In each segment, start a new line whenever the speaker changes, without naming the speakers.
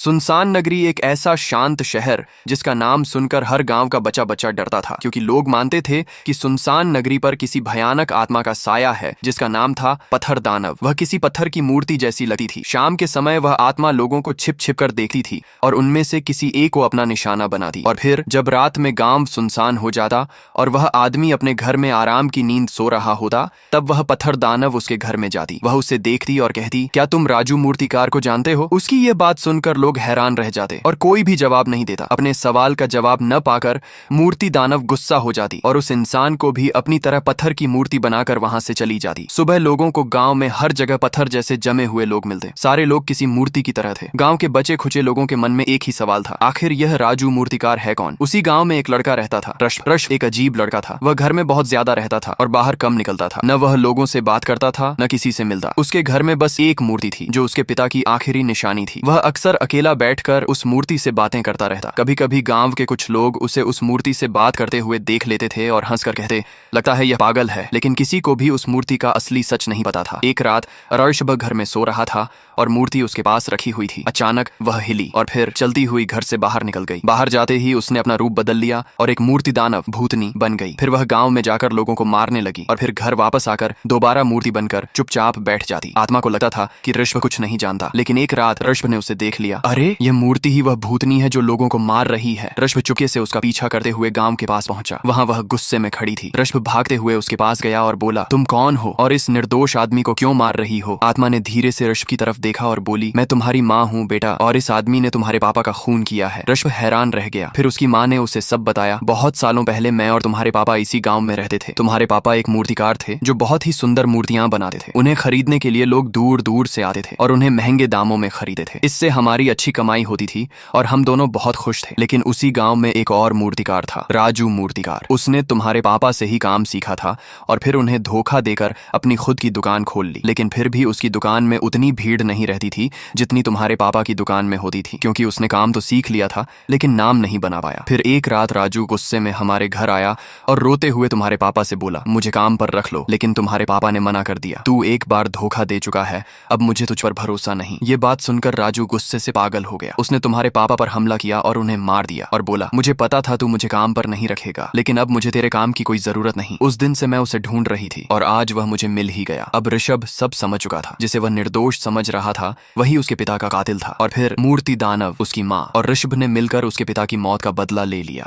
सुनसान नगरी एक ऐसा शांत शहर जिसका नाम सुनकर हर गांव का बच्चा बच्चा डरता था, क्योंकि लोग मानते थे कि सुनसान नगरी पर किसी भयानक आत्मा का साया है जिसका नाम था पत्थर दानव। वह किसी पत्थर की मूर्ति जैसी लगती थी। शाम के समय वह आत्मा लोगों को छिप छिप कर देखती थी और उनमें से किसी एक को अपना निशाना बनाती। और फिर जब रात में गांव सुनसान हो जाता और वह आदमी अपने घर में आराम की नींद सो रहा होता, तब वह पत्थर दानव उसके घर में जाती। वह उसे देखती और कहती, क्या तुम राजू मूर्तिकार को जानते हो? उसकी ये बात सुनकर लोग हैरान रह जाते और कोई भी जवाब नहीं देता। अपने सवाल का जवाब न पाकर मूर्ति दानव गुस्सा हो जाती और उस इंसान को भी अपनी तरह पत्थर की मूर्ति बनाकर वहां से चली जाती। सुबह लोगों को गांव में हर जगह पत्थर जैसे जमे हुए लोग मिलते। सारे लोग किसी मूर्ति की तरह थे। गांव के बचे खुचे लोगों के मन में एक ही सवाल था, आखिर यह राजू मूर्तिकार है कौन? उसी गांव में एक लड़का रहता था, रश। एक अजीब लड़का था। वह घर में बहुत ज्यादा रहता था और बाहर कम निकलता था। न वह लोगों से बात करता था, न किसी से मिलता। उसके घर में बस एक मूर्ति थी जो उसके पिता की आखिरी निशानी थी। वह अक्सर अकेला बैठकर उस मूर्ति से बातें करता रहता। कभी कभी गांव के कुछ लोग उसे उस मूर्ति से बात करते हुए देख लेते थे और हंसकर कहते, लगता है यह पागल है। लेकिन किसी को भी उस मूर्ति का असली सच नहीं पता था। एक रात रर्षभ घर में सो रहा था और मूर्ति उसके पास रखी हुई थी। अचानक वह हिली और फिर चलती हुई घर से बाहर निकल गई। बाहर जाते ही उसने अपना रूप बदल लिया और एक मूर्ति दानव भूतनी बन गई। फिर वह गांव में जाकर लोगों को मारने लगी और फिर घर वापस आकर दोबारा मूर्ति बनकर चुपचाप बैठ जाती। आत्मा को लगता था कि ऋषभ कुछ नहीं जानता, लेकिन एक रात ऋषभ ने उसे देख लिया। अरे, यह मूर्ति ही वह भूतनी है जो लोगों को मार रही है। ऋषभ चुपके से उसका पीछा करते हुए गांव के पास पहुंचा। वहां वह गुस्से में खड़ी थी। ऋषभ भागते हुए उसके पास गया और बोला, तुम कौन हो और इस निर्दोष आदमी को क्यों मार रही हो? आत्मा ने धीरे से ऋषभ की तरफ देखा और बोली, मैं तुम्हारी माँ हूँ बेटा, और इस आदमी ने तुम्हारे पापा का खून किया है। ऋषभ हैरान रह गया। फिर उसकी माँ ने उसे सब बताया। बहुत सालों पहले मैं और तुम्हारे पापा इसी गांव में रहते थे। तुम्हारे पापा एक मूर्तिकार थे जो बहुत ही सुंदर मूर्तियां बनाते थे। उन्हें खरीदने के लिए लोग दूर दूर से आते थे और उन्हें महंगे दामों में खरीदे थे। इससे हमारी अच्छी कमाई होती थी और हम दोनों बहुत खुश थे। लेकिन उसी गांव में एक और मूर्तिकार था, राजू मूर्तिकार। उसने तुम्हारे पापा से ही काम सीखा था और फिर उन्हें धोखा देकर अपनी खुद की दुकान खोल ली। लेकिन फिर भी उसकी दुकान में उतनी भीड़ नहीं रहती थी जितनी तुम्हारे पापा की दुकान में होती थी, क्योंकि उसने काम तो सीख लिया था लेकिन नाम नहीं बना पाया। फिर एक रात राजू गुस्से में हमारे घर आया और रोते हुए तुम्हारे पापा से बोला, मुझे काम पर रख लो। लेकिन तुम्हारे पापा ने मना कर दिया। तू एक बार धोखा दे चुका है, अब मुझे तुझ पर भरोसा नहीं। ये बात सुनकर राजू गुस्से से पागल हो गया। उसने तुम्हारे पापा पर हमला किया और उन्हें मार दिया और बोला, मुझे पता था तू मुझे काम पर नहीं रखेगा, लेकिन अब मुझे तेरे काम की कोई जरूरत नहीं। उस दिन से मैं उसे ढूंढ रही थी और आज वह मुझे मिल ही गया। अब ऋषभ सब समझ चुका था। जिसे वह निर्दोष समझ रहा था वही उसके पिता का कातिल था। और फिर मूर्ति दानव, उसकी माँ और ऋषभ ने मिलकर उसके पिता की मौत का बदला ले लिया।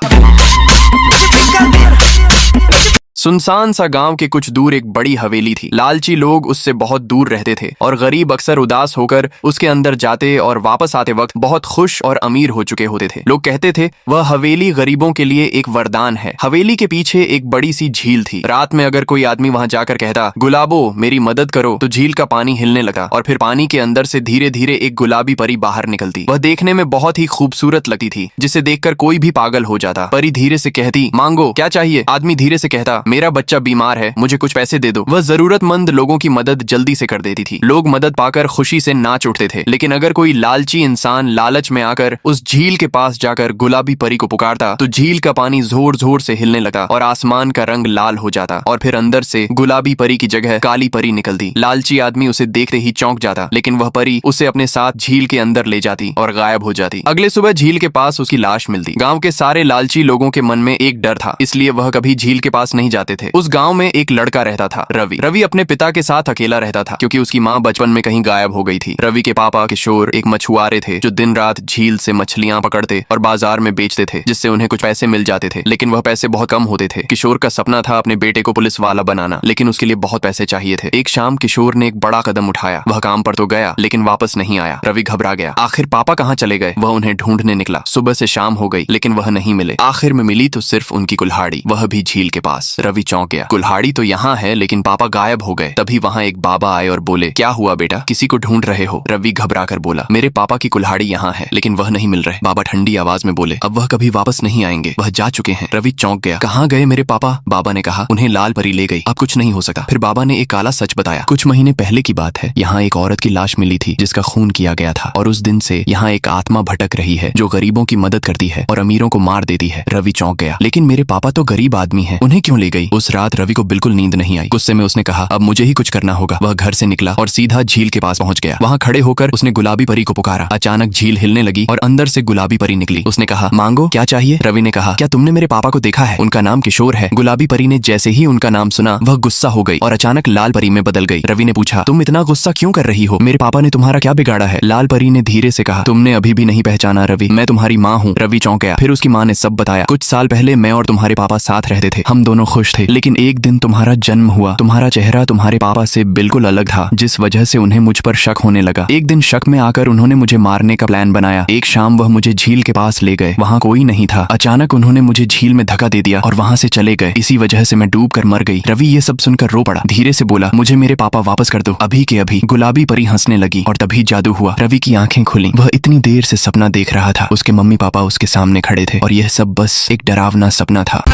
सुनसान सा गांव के कुछ दूर एक बड़ी हवेली थी। लालची लोग उससे बहुत दूर रहते थे और गरीब अक्सर उदास होकर उसके अंदर जाते और वापस आते वक्त बहुत खुश और अमीर हो चुके होते थे। लोग कहते थे वह हवेली गरीबों के लिए एक वरदान है। हवेली के पीछे एक बड़ी सी झील थी। रात में अगर कोई आदमी वहां जाकर कहता, गुलाबो मेरी मदद करो, तो झील का पानी हिलने लगा और फिर पानी के अंदर से धीरे धीरे एक गुलाबी परी बाहर निकलती। वह देखने में बहुत ही खूबसूरत लगती थी, जिसे देखकर कोई भी पागल हो जाता। परी धीरे से कहती, मांगो, क्या चाहिए? आदमी धीरे से कहता, मेरा बच्चा बीमार है, मुझे कुछ पैसे दे दो। वह जरूरतमंद लोगों की मदद जल्दी से कर देती थी। लोग मदद पाकर खुशी से नाच उठते थे। लेकिन अगर कोई लालची इंसान लालच में आकर उस झील के पास जाकर गुलाबी परी को पुकारता, तो झील का पानी जोर जोर से हिलने लगा और आसमान का रंग लाल हो जाता और फिर अंदर से गुलाबी परी की जगह काली परी निकलती। लालची आदमी उसे देखते ही चौंक जाता, लेकिन वह परी उसे अपने साथ झील के अंदर ले जाती और गायब हो जाती। अगले सुबह झील के पास उसकी लाश मिलती। गाँव के सारे लालची लोगों के मन में एक डर था, इसलिए वह कभी झील के पास नहीं जाते थे। उस गांव में एक लड़का रहता था, रवि। रवि अपने पिता के साथ अकेला रहता था क्योंकि उसकी माँ बचपन में कहीं गायब हो गई थी। रवि के पापा किशोर एक मछुआरे थे जो दिन रात झील से मछलियां पकड़ते और बाजार में बेचते थे, जिससे उन्हें कुछ पैसे मिल जाते थे। लेकिन वह पैसे बहुत कम होते थे। किशोर का सपना था अपने बेटे को पुलिस वाला बनाना, लेकिन उसके लिए बहुत पैसे चाहिए थे। एक शाम किशोर ने एक बड़ा कदम उठाया। वह काम पर तो गया लेकिन वापस नहीं आया। रवि घबरा गया। आखिर पापा कहाँ चले गए? वह उन्हें ढूंढने निकला। सुबह से शाम हो गई लेकिन वह नहीं मिले। आखिर में मिली तो सिर्फ उनकी कुल्हाड़ी, वह भी झील के पास। रवि चौंक गया। कुल्हाड़ी तो यहाँ है लेकिन पापा गायब हो गए। तभी वहाँ एक बाबा आए और बोले, क्या हुआ बेटा, किसी को ढूंढ रहे हो? रवि घबरा कर बोला, मेरे पापा की कुल्हाड़ी यहाँ है लेकिन वह नहीं मिल रहे। बाबा ठंडी आवाज में बोले, अब वह कभी वापस नहीं आएंगे, वह जा चुके हैं। रवि चौंक गया। कहाँ गए मेरे पापा? बाबा ने कहा, उन्हें लाल परी ले गई, अब कुछ नहीं हो सका। फिर बाबा ने एक काला सच बताया। कुछ महीने पहले की बात है, यहाँ एक औरत की लाश मिली थी जिसका खून किया गया था और उस दिन से यहाँ एक आत्मा भटक रही है जो गरीबों की मदद करती है और अमीरों को मार देती है। रवि चौंक गया, लेकिन मेरे पापा तो गरीब आदमी है, उन्हें क्यों ले गई। उस रात रवि को बिल्कुल नींद नहीं आई। गुस्से में उसने कहा अब मुझे ही कुछ करना होगा। वह घर से निकला और सीधा झील के पास पहुंच गया। वहां खड़े होकर उसने गुलाबी परी को पुकारा। अचानक झील हिलने लगी और अंदर से गुलाबी परी निकली। उसने कहा मांगो, क्या चाहिए? रवि ने कहा क्या तुमने मेरे पापा को देखा है? उनका नाम किशोर है। गुलाबी परी ने जैसे ही उनका नाम सुना वह गुस्सा हो गई और अचानक लाल परी में बदल गई। रवि ने पूछा तुम इतना गुस्सा क्यों कर रही हो? मेरे पापा ने तुम्हारा क्या बिगाड़ा है? लाल परी ने धीरे से कहा तुमने अभी भी नहीं पहचाना रवि, मैं तुम्हारी माँ हूँ। रवि चौंक गया। फिर उसकी माँ ने सब बताया। कुछ साल पहले मैं और तुम्हारे पापा साथ रहते थे, हम दोनों खुश थे, लेकिन एक दिन तुम्हारा जन्म हुआ। तुम्हारा चेहरा तुम्हारे पापा से बिल्कुल अलग था, जिस वजह से उन्हें मुझ पर शक होने लगा। एक दिन शक में आकर उन्होंने मुझे मारने का प्लान बनाया। एक शाम वह मुझे झील के पास ले गए, वहाँ कोई नहीं था। अचानक उन्होंने मुझे झील में धक्का दे दिया और वहाँ से चले गए। इसी वजह से मैं डूब कर मर गई। रवि ये सब सुनकर रो पड़ा। धीरे से बोला मुझे मेरे पापा वापस कर दो, अभी के अभी। गुलाबी परी हंसने लगी और तभी जादू हुआ। रवि की आंखें खुली। वह इतनी देर से सपना देख रहा था। उसके मम्मी पापा उसके सामने खड़े थे और यह सब बस एक डरावना सपना था।